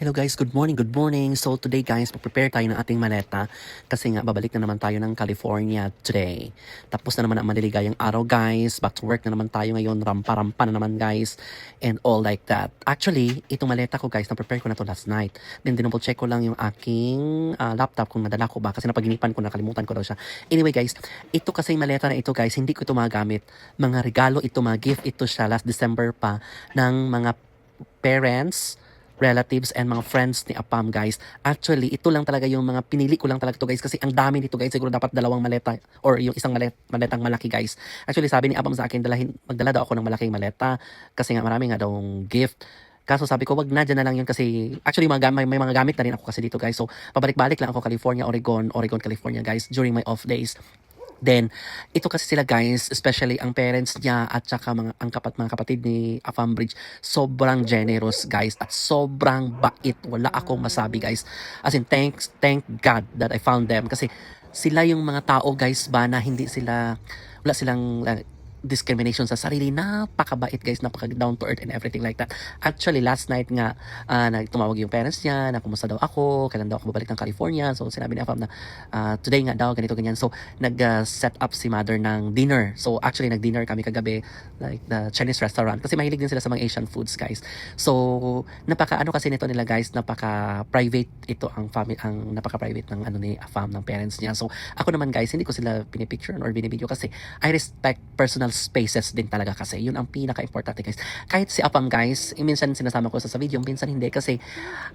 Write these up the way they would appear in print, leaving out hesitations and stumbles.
Hello guys, good morning, good morning. So today guys, prepare tayo ng ating maleta kasi nga babalik na naman tayo ng California today. Tapos na naman ang maliligayang araw guys, back to work na naman tayo ngayon, rampa-rampa na naman guys, and all like that. Actually, itong maleta ko guys, na-prepare ko na to last night. Then dinouble check ko lang yung aking laptop kung nadala ko ba kasi napaginipan ko, nakalimutan ko daw siya. Anyway guys, ito kasi yung maleta na ito guys, hindi ko ito magamit. Mga regalo ito, mga gift ito siya last December pa ng mga parents, relatives and mga friends ni Apam guys. Actually, ito lang talaga yung mga pinili ko lang talaga to guys kasi ang dami nito guys. Siguro dapat dalawang maleta or yung isang maletang malaki guys. Actually, sabi ni Apam sa akin, magdala daw ako ng malaking maleta kasi nga marami nga daw gift. Kaso sabi ko, wag na, dyan na lang yun kasi actually may mga gamit na rin ako kasi dito guys. So, pabalik-balik lang ako California, Oregon, California guys during my off days. Then, ito kasi sila guys, especially ang parents niya at saka mga kapatid ni Afam Bridge, sobrang generous guys at sobrang bait. Wala akong masabi guys. As in, thank God that I found them kasi sila yung mga tao guys ba na wala silang discrimination sa sarili. Napakabait guys, napaka down to earth and everything like that. Actually, last night nga, tumawag yung parents niya na kumusta daw ako, kailan daw ako babalik ng California. So, sinabi ni Afam na today nga daw, ganito, ganyan. So, nag-set up si mother ng dinner. So, actually, nag-dinner kami kagabi, like the Chinese restaurant. Kasi mahilig din sila sa mga Asian foods, guys. So, napaka-ano kasi nito nila, guys, napaka-private ito ang family, ang napaka-private ng ni Afam, ng parents niya. So, ako naman, guys, hindi ko sila pinipicture or binibideo kasi I respect personal spaces din talaga kasi yun ang pinaka-importante guys. Kahit si Apam guys, minsan sinasama ko sa video, minsan hindi kasi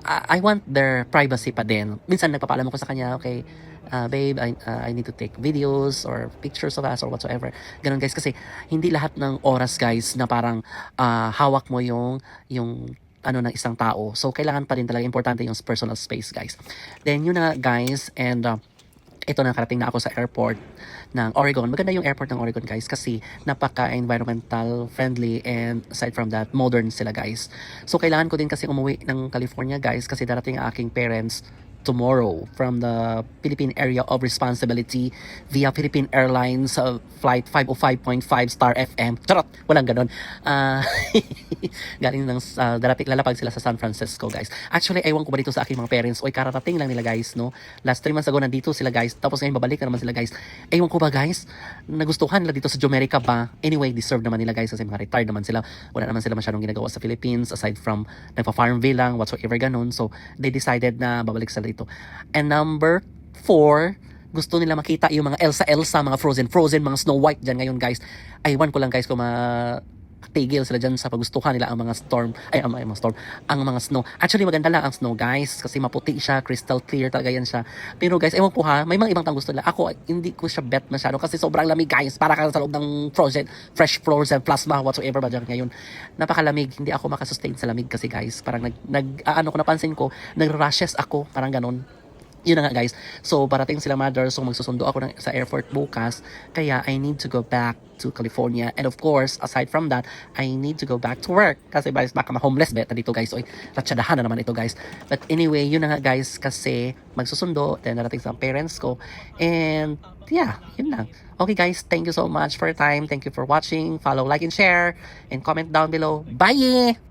I want their privacy pa din. Minsan nagpapaalam ko sa kanya, okay, babe, I need to take videos or pictures of us or whatsoever. Ganun guys kasi hindi lahat ng oras guys na parang hawak mo yung ng isang tao. So kailangan pa rin talaga importante yung personal space guys. Then yun na guys, and ito, nakarating na ako sa airport ng Oregon. Maganda yung airport ng Oregon guys kasi napaka-environmental friendly and aside from that, modern sila guys. So kailangan ko din kasi umuwi ng California guys kasi darating ang aking parents tomorrow from the Philippine Area of Responsibility via Philippine Airlines flight 505.5 Star FM. Charot! Walang ganon. Galing ng lalapag sila sa San Francisco guys. Actually, ewan ko ba dito sa aking mga parents, oy, kararating lang nila guys, no? Last 3 months ago nandito sila guys, tapos ngayon babalik na naman sila guys. Ewan ko ba guys, nagustuhan nila dito sa Jumerica ba? Anyway, deserve naman nila guys kasi mga retired naman sila. Wala naman sila masyadong ginagawa sa Philippines aside from nagpa-farmville lang, whatsoever ganon. So, they decided na babalik sila dito. And number 4, gusto nila makita yung mga Elsa, mga Frozen, mga Snow White dyan ngayon guys. Aywan ko lang guys kung tigil sila dyan sa pagustuhan nila ang mga ang mga snow. Actually, maganda lang ang snow guys kasi maputi siya, crystal clear talaga yan siya. Pero guys, ewan ko ha, may mga ibang tang gusto nila. Ako, hindi ko siya bet masyado kasi sobrang lamig guys. Para ka sa loob ng frozen, fresh floors and plasma, whatsoever ba dyan ngayon. Napakalamig, hindi ako makasustain sa lamig kasi guys. Parang napansin ko, nag-rashes ako, parang ganon. Yun na nga guys. So, parating sila mother. So, magsusundo ako sa airport bukas. Kaya, I need to go back to California. And of course, aside from that, I need to go back to work. Kasi guys, baka ma-homeless bet dito guys. Oy, ratsyadahan na naman ito guys. But anyway, yun na nga guys. Kasi, magsusundo. Then, narating sa parents ko. And, yeah, yun lang. Okay guys, thank you so much for your time. Thank you for watching. Follow, like, and share. And comment down below. Bye!